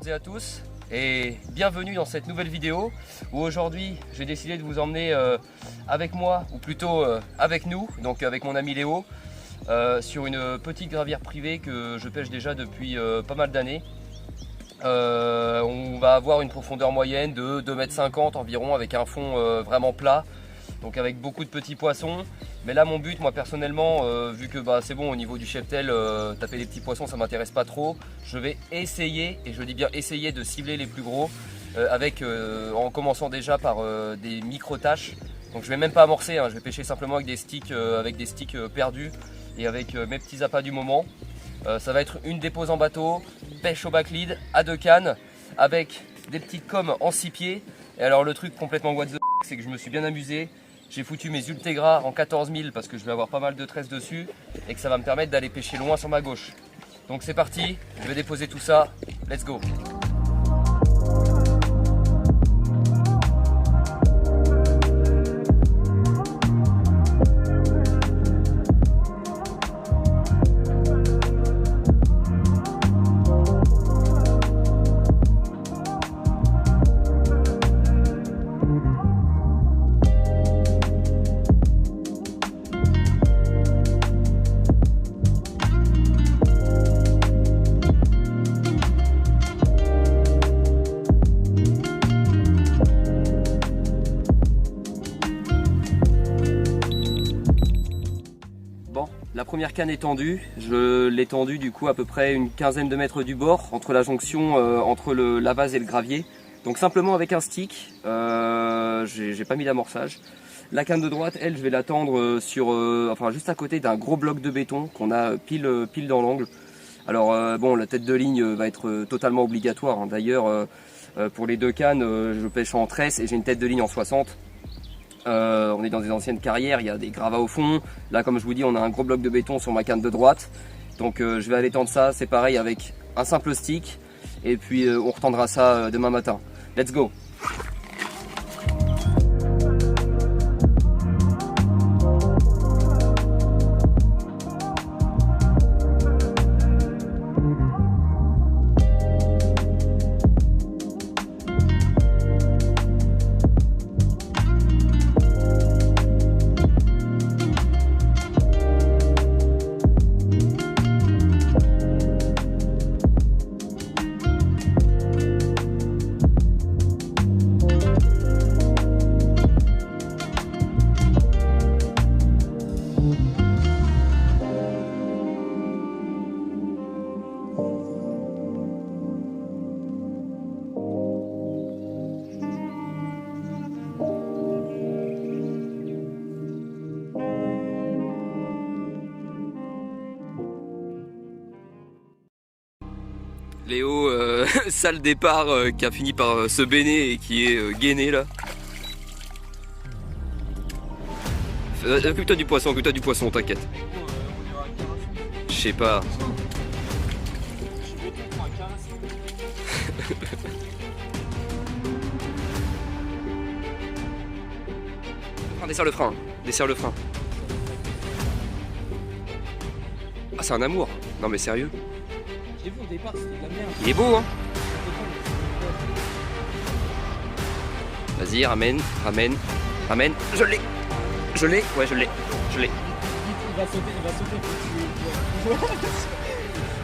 et à tous et bienvenue dans cette nouvelle vidéo où aujourd'hui j'ai décidé de vous emmener avec moi, ou plutôt avec nous, donc avec mon ami Léo, sur une petite gravière privée que je pêche déjà depuis pas mal d'années. On va avoir une profondeur moyenne de 2,50 m environ, avec un fond vraiment plat, donc avec beaucoup de petits poissons. Mais là mon but, moi personnellement, vu que c'est bon au niveau du cheptel, taper des petits poissons ça m'intéresse pas trop. Je vais essayer, et je dis bien essayer, de cibler les plus gros en commençant déjà par des micro-tâches. Donc je vais même pas amorcer, hein, je vais pêcher simplement avec des sticks, perdus et avec mes petits appâts du moment. Ça va être une dépose en bateau, pêche au back-lead à 2 cannes avec des petites coms en 6 pieds. Et alors le truc complètement what the f, c'est que je me suis bien amusé. J'ai foutu mes Ultegra en 14 000 parce que je vais avoir pas mal de tresses dessus et que ça va me permettre d'aller pêcher loin sur ma gauche. Donc c'est parti, je vais déposer tout ça, let's go. La première canne est tendue, je l'ai tendue du coup à peu près une quinzaine de mètres du bord, entre la jonction entre la vase et le gravier. Donc simplement avec un stick, j'ai pas mis d'amorçage. La canne de droite, elle, je vais la tendre juste à côté d'un gros bloc de béton qu'on a pile dans l'angle. Alors bon, la tête de ligne va être totalement obligatoire, hein. D'ailleurs pour les 2 cannes, je pêche en tresse et j'ai une tête de ligne en 60. On est dans des anciennes carrières, il y a des gravats au fond. Là, comme je vous dis, on a un gros bloc de béton sur ma canne de droite. Donc je vais aller tendre ça, c'est pareil avec un simple stick. Et puis on retendra ça demain matin. Let's go! Léo, sale départ qui a fini par se baigner et qui est gainé là. Occupe-toi du poisson, t'inquiète. Je sais pas. Desserre le frein. Ah, c'est un amour. Non mais sérieux. J'ai vu au départ, c'était de la merde. Il est beau, hein. Vas-y, ramène. Je l'ai. Ouais, je l'ai. Il va sauter.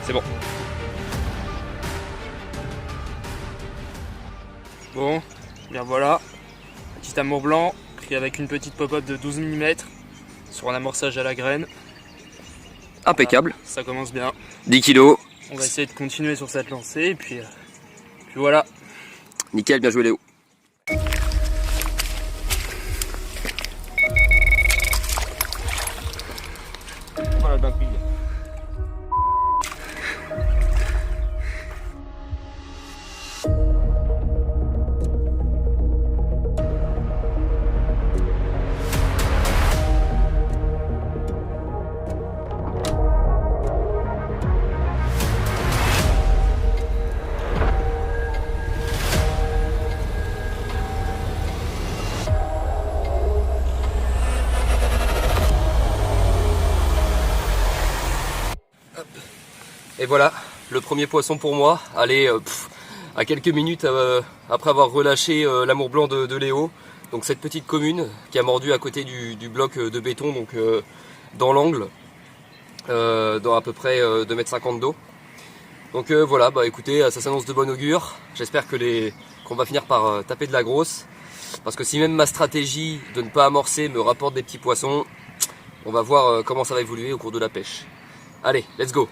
C'est bon. Bon, bien voilà. Petit amour blanc, pris avec une petite pop-up de 12 mm sur un amorçage à la graine. Impeccable. Voilà, ça commence bien. 10 kilos. On va essayer de continuer sur cette lancée et puis voilà. Nickel, bien joué Léo. Voilà, back big. Et voilà, le premier poisson pour moi. Allez, à quelques minutes après avoir relâché l'amour blanc de Léo. Donc cette petite commune qui a mordu à côté du bloc de béton, donc dans l'angle, dans à peu près 2,50 m d'eau. Donc voilà, bah écoutez, ça s'annonce de bon augure. J'espère qu'on va finir par taper de la grosse. Parce que si même ma stratégie de ne pas amorcer me rapporte des petits poissons, on va voir comment ça va évoluer au cours de la pêche. Allez, let's go!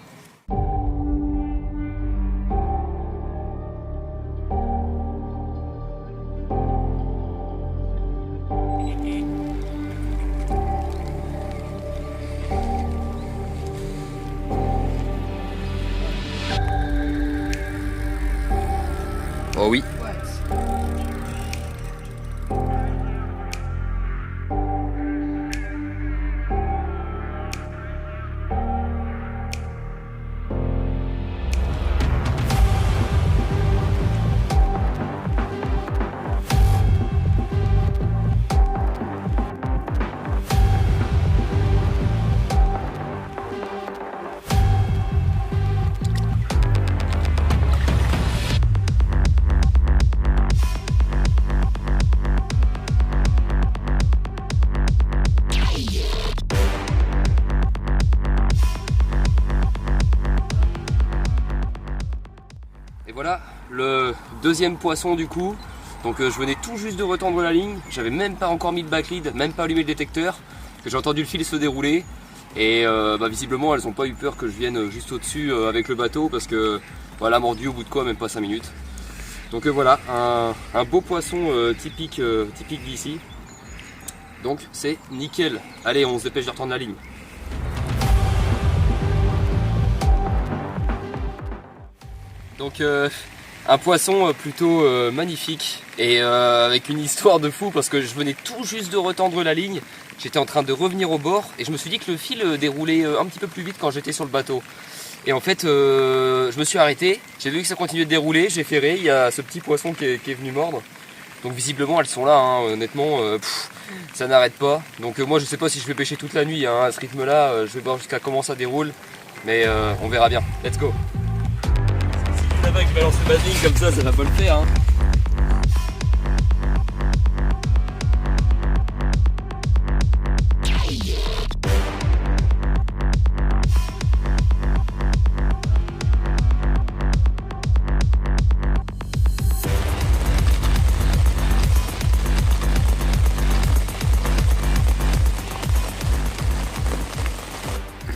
Oh oui. Voilà le deuxième poisson du coup. Donc je venais tout juste de retendre la ligne, j'avais même pas encore mis le backlead, même pas allumé le détecteur, que j'ai entendu le fil se dérouler et visiblement elles n'ont pas eu peur que je vienne juste au-dessus avec le bateau parce que voilà, mordu au bout de quoi, même pas 5 minutes. Donc voilà, un beau poisson typique d'ici. Donc c'est nickel. Allez, on se dépêche de retendre la ligne. Donc un poisson plutôt magnifique et avec une histoire de fou parce que je venais tout juste de retendre la ligne, j'étais en train de revenir au bord et je me suis dit que le fil déroulait un petit peu plus vite quand j'étais sur le bateau. Et en fait je me suis arrêté, j'ai vu que ça continuait de dérouler, j'ai ferré, il y a ce petit poisson qui est venu mordre. Donc visiblement elles sont là, hein, honnêtement ça n'arrête pas. Donc moi je sais pas si je vais pêcher toute la nuit hein, à ce rythme là, je vais voir jusqu'à comment ça déroule, mais on verra bien. Let's go! Que je balance le basing comme ça va pas le faire hein.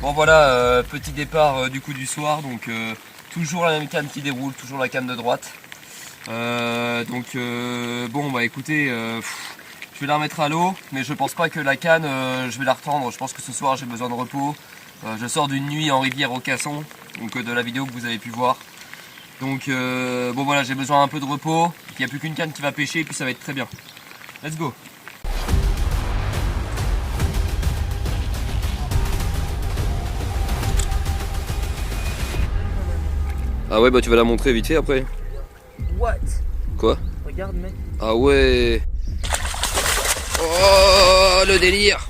Bon voilà, petit départ du coup du soir, donc toujours la même canne qui déroule, toujours la canne de droite. Bon bah écoutez, je vais la remettre à l'eau, mais je pense pas que la canne, je vais la retendre. Je pense que ce soir j'ai besoin de repos. Je sors d'une nuit en rivière au Casson, donc de la vidéo que vous avez pu voir. Donc bon voilà, j'ai besoin un peu de repos. Il n'y a plus qu'une canne qui va pêcher et puis ça va être très bien. Let's go! Ah ouais, bah tu vas la montrer vite fait après. What? Quoi? Regarde mec. Ah ouais. Oh le délire.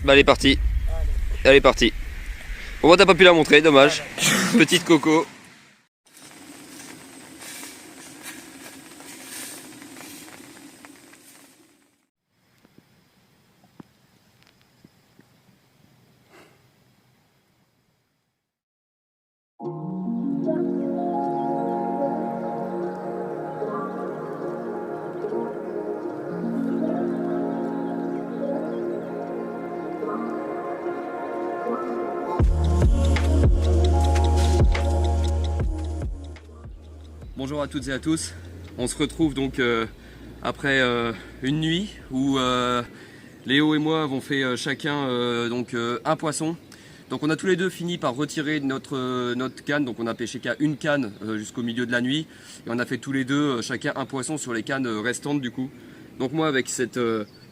Bah elle est partie. Elle est partie. Bon bah t'as pas pu la montrer, dommage. Petite coco. Bonjour à toutes et à tous, on se retrouve donc après une nuit où Léo et moi avons fait chacun un poisson. Donc on a tous les deux fini par retirer notre canne, donc on a pêché qu'à une canne jusqu'au milieu de la nuit. Et on a fait tous les deux chacun un poisson sur les cannes restantes du coup. Donc moi avec cette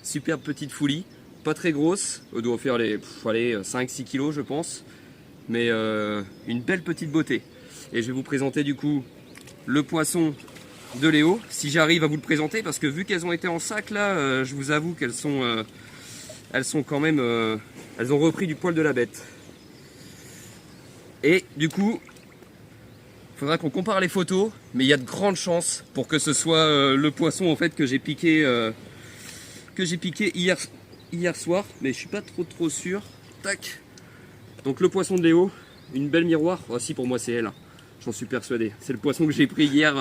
superbe petite foulie, pas très grosse, elle doit faire les 5-6 kilos je pense. Mais une belle petite beauté. Et je vais vous présenter du coup le poisson de Léo, si j'arrive à vous le présenter, parce que vu qu'elles ont été en sac là, je vous avoue qu'elles sont quand même, elles ont repris du poil de la bête. Et du coup, Faudra qu'on compare les photos, mais il y a de grandes chances pour que ce soit le poisson en fait que j'ai piqué hier soir, mais je suis pas trop sûr. Tac. Donc le poisson de Léo, une belle miroir. Oh, si, pour moi c'est elle, hein. J'en suis persuadé. C'est le poisson que j'ai pris hier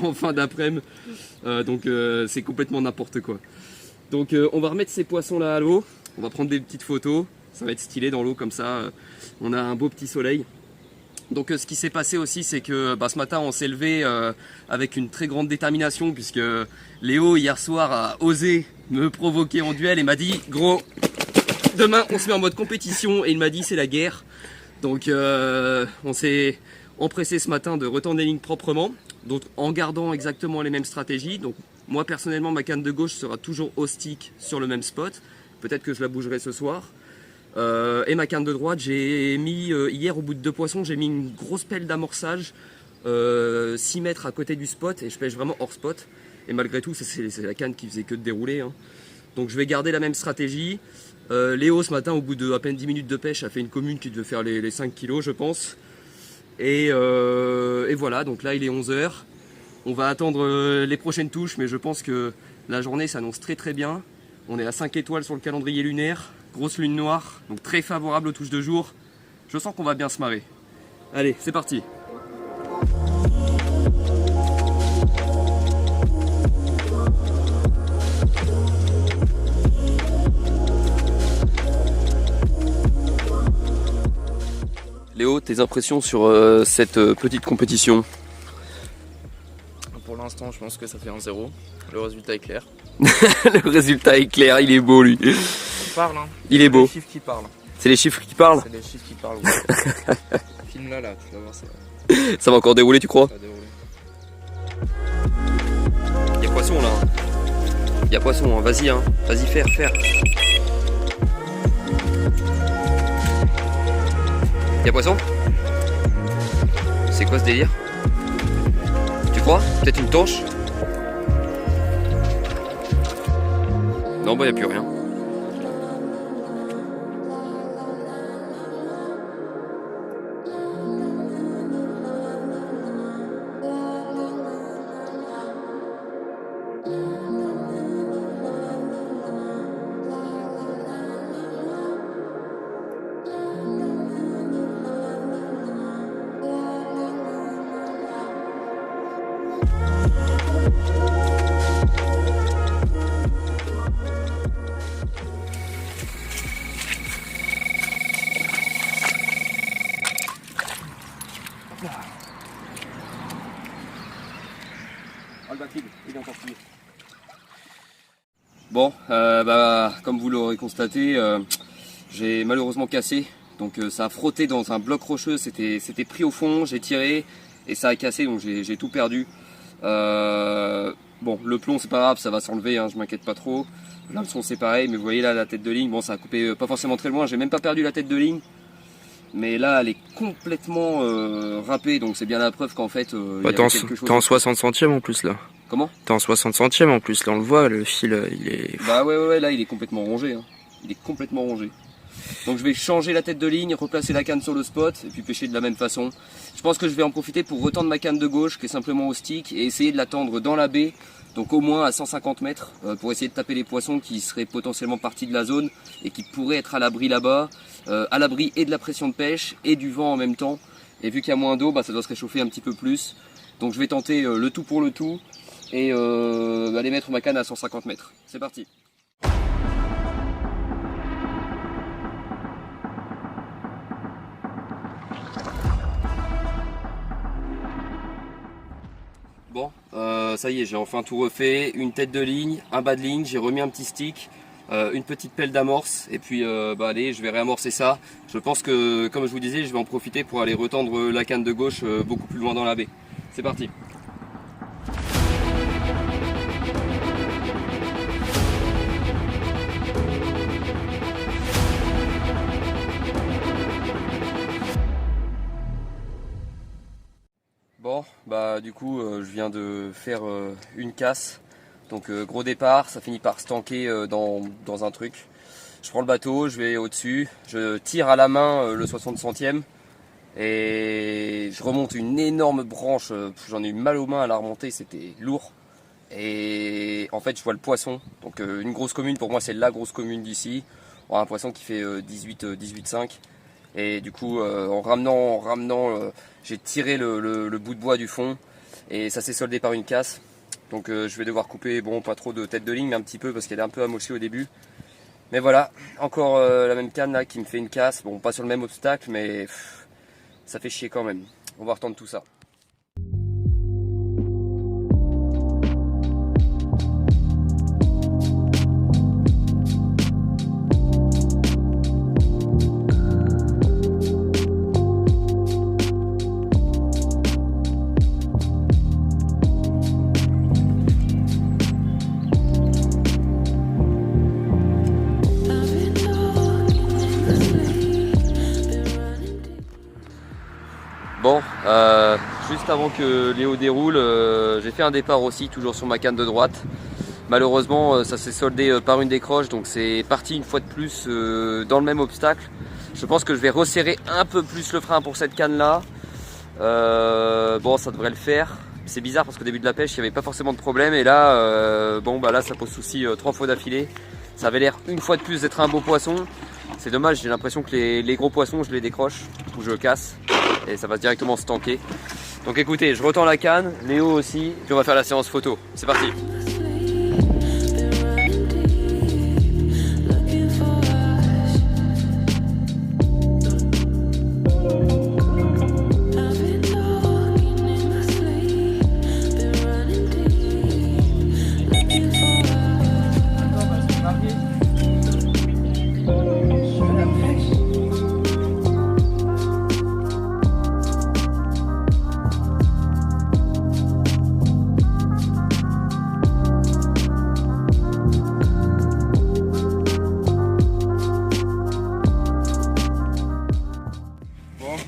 en fin d'après-midi. Donc c'est complètement n'importe quoi. Donc on va remettre ces poissons là à l'eau. On va prendre des petites photos. Ça va être stylé dans l'eau comme ça. On a un beau petit soleil. Donc ce qui s'est passé aussi, c'est que ce matin on s'est levé avec une très grande détermination, puisque Léo hier soir a osé me provoquer en duel et m'a dit gros, demain on se met en mode compétition, et il m'a dit c'est la guerre. Donc on s'est empressé ce matin de retendre les lignes proprement, donc en gardant exactement les mêmes stratégies. Donc moi personnellement ma canne de gauche sera toujours au stick sur le même spot, peut-être que je la bougerai ce soir. Et ma canne de droite, j'ai mis hier au bout de 2 poissons, j'ai mis une grosse pelle d'amorçage 6 mètres à côté du spot, et je pêche vraiment hors spot. Et malgré tout, c'est la canne qui faisait que de dérouler, hein. Donc je vais garder la même stratégie. Léo ce matin, au bout de à peine 10 minutes de pêche, a fait une commune qui devait faire les 5 kilos je pense. Et voilà, donc là il est 11h. On va attendre les prochaines touches, mais je pense que la journée s'annonce très bien. On est à 5 étoiles sur le calendrier lunaire. Grosse lune noire, donc très favorable aux touches de jour. Je sens qu'on va bien se marrer. Allez, c'est parti. Léo, tes impressions sur cette petite compétition? Pour l'instant, je pense que ça fait 1-0. Le résultat est clair. Le résultat est clair, il est beau lui. Il parle, hein. Il est beau. C'est les chiffres qui parlent. C'est les chiffres qui parlent? C'est les chiffres qui parlent, ouais. Filme là, tu vas voir ça. Ça va encore dérouler, tu crois? Ça va dérouler. Il y a poisson là. Il y a poisson, hein. Vas-y, hein. Vas-y, faire. Il y a poisson? C'est quoi ce délire? Tu crois? Peut-être une tanche? Non, bah y a plus rien. Bon, comme vous l'aurez constaté, j'ai malheureusement cassé. Donc ça a frotté dans un bloc rocheux, c'était pris au fond, j'ai tiré et ça a cassé, donc j'ai tout perdu. Bon, le plomb c'est pas grave, ça va s'enlever, hein, je m'inquiète pas trop. L'hameçon c'est pareil, mais vous voyez là la tête de ligne, bon ça a coupé pas forcément très loin, j'ai même pas perdu la tête de ligne. Mais là elle est complètement râpée, donc c'est bien la preuve qu'en fait il y a quelque chose. T'es en 60 centièmes en plus là. Comment? T'es en 60 centièmes en plus, là on le voit, le fil il est... Bah ouais, là il est complètement rongé, hein. Il est complètement rongé. Donc je vais changer la tête de ligne, replacer la canne sur le spot et puis pêcher de la même façon. Je pense que je vais en profiter pour retendre ma canne de gauche qui est simplement au stick et essayer de la tendre dans la baie, donc au moins à 150 mètres, pour essayer de taper les poissons qui seraient potentiellement partis de la zone et qui pourraient être à l'abri là-bas, à l'abri et de la pression de pêche et du vent en même temps. Et vu qu'il y a moins d'eau, ça doit se réchauffer un petit peu plus. Donc je vais tenter le tout pour le tout et aller mettre ma canne à 150 mètres. C'est parti. Bon, ça y est, j'ai enfin tout refait, une tête de ligne, un bas de ligne, j'ai remis un petit stick, une petite pelle d'amorce et puis allez, je vais réamorcer ça. Je pense que, comme je vous disais, je vais en profiter pour aller retendre la canne de gauche beaucoup plus loin dans la baie. C'est parti. Bon, du coup je viens de faire une casse, donc gros départ, ça finit par se tanker dans un truc. Je prends le bateau, je vais au-dessus, je tire à la main le 60 centièmes Et je remonte une énorme branche, j'en ai eu mal aux mains à la remonter, c'était lourd. Et en fait je vois le poisson, donc une grosse commune, pour moi c'est la grosse commune d'ici. On a un poisson qui fait 18,5. Et du coup en ramenant j'ai tiré le bout de bois du fond et ça s'est soldé par une casse. Donc je vais devoir couper, bon pas trop de tête de ligne mais un petit peu parce qu'elle est un peu amochée au début. Mais voilà, encore la même canne là qui me fait une casse, bon pas sur le même obstacle mais ça fait chier quand même. On va retendre tout ça. Bon, juste avant que Léo déroule, j'ai fait un départ aussi, toujours sur ma canne de droite. Malheureusement, ça s'est soldé par une décroche, donc c'est parti une fois de plus dans le même obstacle. Je pense que je vais resserrer un peu plus le frein pour cette canne-là. Bon, ça devrait le faire. C'est bizarre parce qu'au début de la pêche, il n'y avait pas forcément de problème. Et là, bon, bah là, ça pose souci 3 fois d'affilée. Ça avait l'air une fois de plus d'être un beau poisson. C'est dommage, j'ai l'impression que les gros poissons, je les décroche ou je casse. Et ça va directement se tanker. Donc écoutez, je retends la canne, Léo aussi, puis on va faire la séance photo. C'est parti.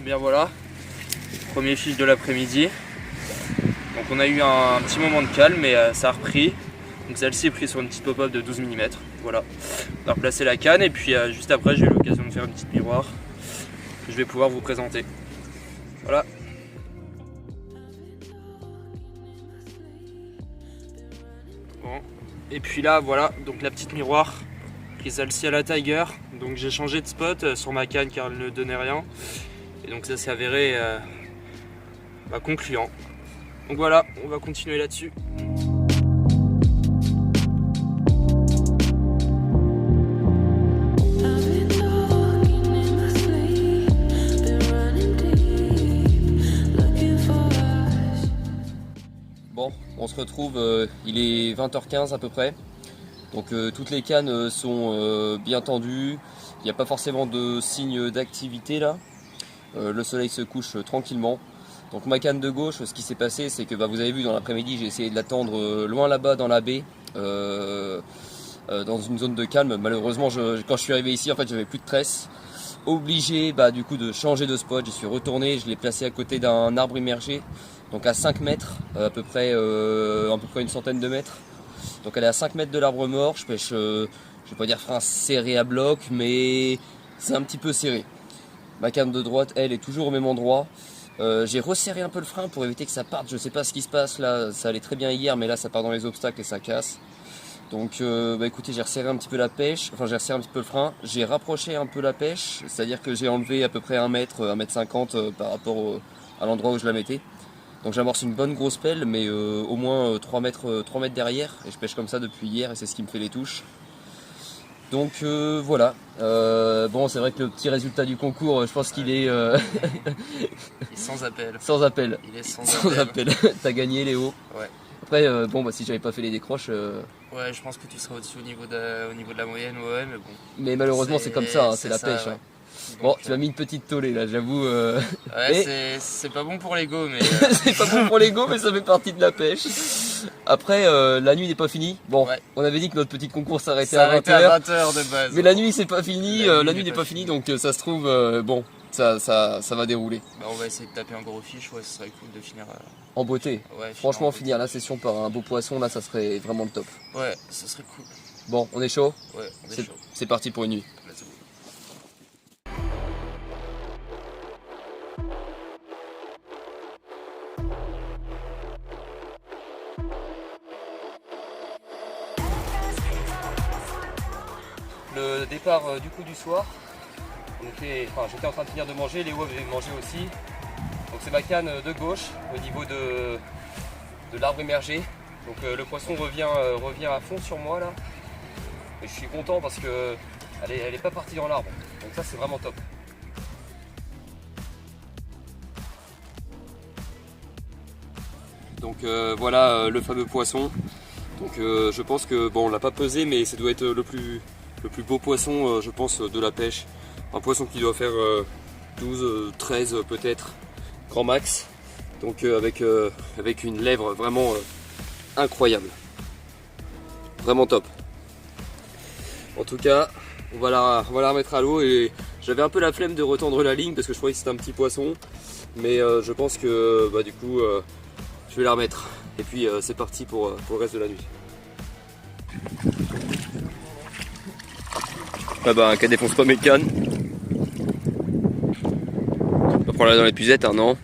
Bien voilà, premier fiche de l'après-midi. Donc on a eu un petit moment de calme mais ça a repris. Donc celle-ci est prise sur une petite pop-up de 12 mm. Voilà, on a replacé la canne et puis juste après j'ai eu l'occasion de faire une petite miroir que je vais pouvoir vous présenter. Voilà. Bon. Et puis là voilà, donc la petite miroir prise celle-ci à la Tiger. Donc j'ai changé de spot sur ma canne car elle ne donnait rien. Et donc ça s'est avéré concluant. Donc voilà, on va continuer là-dessus. Bon, on se retrouve, il est 20h15 à peu près. Donc toutes les cannes sont bien tendues. Il n'y a pas forcément de signe d'activité là. Le soleil se couche tranquillement. Donc ma canne de gauche, ce qui s'est passé, c'est que vous avez vu dans l'après-midi, j'ai essayé de la tendre loin là-bas dans la baie, dans une zone de calme. Malheureusement, quand je suis arrivé ici, en fait, j'avais plus de tresse. Obligé du coup de changer de spot. J'y suis retourné, je l'ai placé à côté d'un arbre immergé, donc à 5 mètres, à peu près une centaine de mètres. Donc elle est à 5 mètres de l'arbre mort. Je pêche, je vais pas dire frein serré à bloc, mais c'est un petit peu serré. Ma canne de droite, elle, est toujours au même endroit. J'ai resserré un peu le frein pour éviter que ça parte. Je sais pas ce qui se passe là. Ça allait très bien hier, mais là ça part dans les obstacles et ça casse. Donc écoutez, j'ai resserré un petit peu la pêche. Enfin, j'ai resserré un petit peu le frein. J'ai rapproché un peu la pêche. C'est-à-dire que j'ai enlevé à peu près 1 mètre, 1,50 m par rapport à l'endroit où je la mettais. Donc j'amorce une bonne grosse pelle, mais au moins 3 mètres derrière. Et je pêche comme ça depuis hier et c'est ce qui me fait les touches. Donc voilà, bon c'est vrai que le petit résultat du concours, je pense qu'il est... Il est sans appel. Sans appel. Il est sans appel. T'as gagné Léo. Ouais. Après, si j'avais pas fait les décroches... Ouais, je pense que tu serais au-dessus au niveau de la moyenne, ouais, mais bon. Mais malheureusement c'est comme ça, hein, c'est la pêche. Ouais. Hein. Bon, tu m'as mis une petite tollée là, j'avoue. Ouais, c'est pas bon pour l'ego, mais... c'est pas bon pour l'ego, mais ça fait partie de la pêche. Après, la nuit n'est pas finie. Bon, ouais. On avait dit que notre petit concours s'arrêtait à 20h. à 20h de base. Mais la nuit c'est pas fini, la nuit n'est pas finie, donc ça se trouve, bon, ça va dérouler. Bah, on va essayer de taper un gros fiche, ouais, ce serait cool de finir... En beauté. Ouais, franchement, finir la session par un beau poisson, là, ça serait vraiment le top. Ouais, ça serait cool. Bon, on est chaud? Ouais, on est chaud. C'est parti pour une nuit. Let's go. le départ du coup du soir. J'étais en train de finir de manger, Léo avait mangé aussi. Donc c'est ma canne de gauche au niveau de l'arbre émergé. Donc le poisson revient à fond sur moi là. Et je suis content parce que elle est pas partie dans l'arbre. Donc ça c'est vraiment top. Donc voilà le fameux poisson. Donc je pense que bon on l'a pas pesé mais ça doit être le plus beau poisson je pense de la pêche. Un poisson qui doit faire 12, 13 peut-être grand max. Donc avec une lèvre vraiment incroyable. Vraiment top. En tout cas on va la remettre à l'eau et j'avais un peu la flemme de retendre la ligne parce que je croyais que c'était un petit poisson. Mais je pense que du coup je vais la remettre. Et puis c'est parti pour le reste de la nuit. Un cas défonce pas mes cannes. On va prendre la dans l'épuisette, hein, non?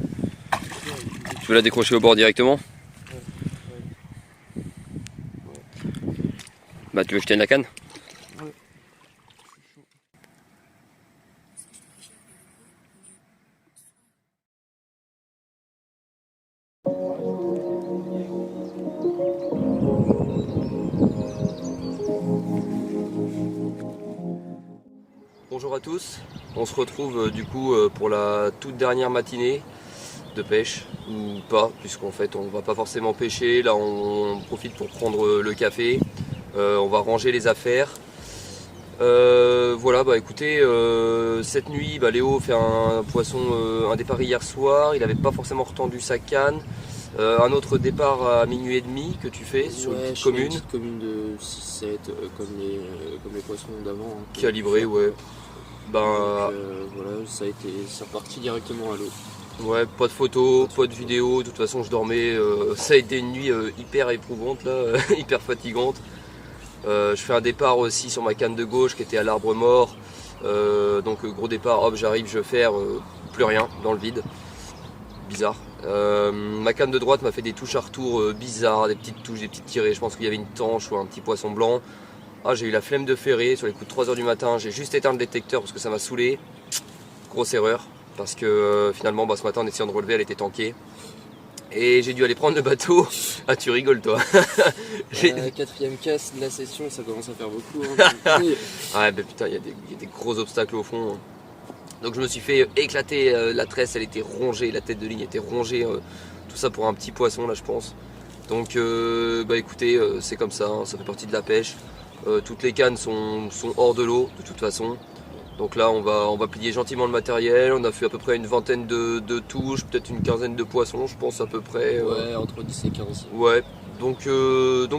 Tu veux la décrocher au bord directement? Tu veux que je tienne la canne? Bonjour à tous, on se retrouve du coup pour la toute dernière matinée de pêche, ou pas, puisqu'en fait on va pas forcément pêcher, là on profite pour prendre le café, on va ranger les affaires. Voilà, écoutez, cette nuit Léo fait un départ hier soir, il n'avait pas forcément retendu sa canne. Un autre départ à minuit et demi que tu fais sur une petite commune. Une petite commune de 6-7 comme les poissons d'avant. Hein, calibré, ouais. Voilà, c'est reparti directement à l'eau. Ouais, pas de photos, pas de vidéos, de toute façon je dormais, ça a été une nuit hyper éprouvante là, hyper fatigante. Je fais un départ aussi sur ma canne de gauche qui était à l'arbre mort, donc gros départ, hop j'arrive, je ferre, plus rien dans le vide, bizarre. Ma canne de droite m'a fait des touches à retour bizarres, des petites touches, des petites tirées, je pense qu'il y avait une tanche ou un petit poisson blanc. J'ai eu la flemme de ferrer sur les coups de 3 h du matin, j'ai juste éteint le détecteur parce que ça m'a saoulé. Grosse erreur, parce que finalement ce matin en essayant de relever elle était tankée. Et j'ai dû aller prendre le bateau. Ah tu rigoles toi. Quatrième casse de la session, ça commence à faire beaucoup. Hein. Ouais putain, il y a des gros obstacles au fond. Donc je me suis fait éclater, la tresse elle était rongée, la tête de ligne était rongée. Tout ça pour un petit poisson là je pense. Donc écoutez, c'est comme ça, hein, ça fait partie de la pêche. Toutes les cannes sont hors de l'eau de toute façon. Donc là on va plier gentiment le matériel. On a fait à peu près une vingtaine de touches, peut-être une quinzaine de poissons je pense à peu près. Ouais, entre 10 et 15. Ouais, donc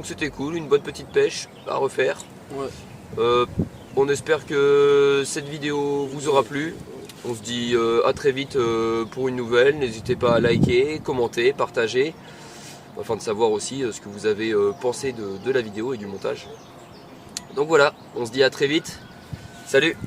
c'était cool, une bonne petite pêche à refaire. Ouais. On espère que cette vidéo vous aura plu. On se dit à très vite pour une nouvelle. N'hésitez pas à liker, commenter, partager. Afin de savoir aussi ce que vous avez pensé de la vidéo et du montage. Donc voilà, on se dit à très vite. Salut!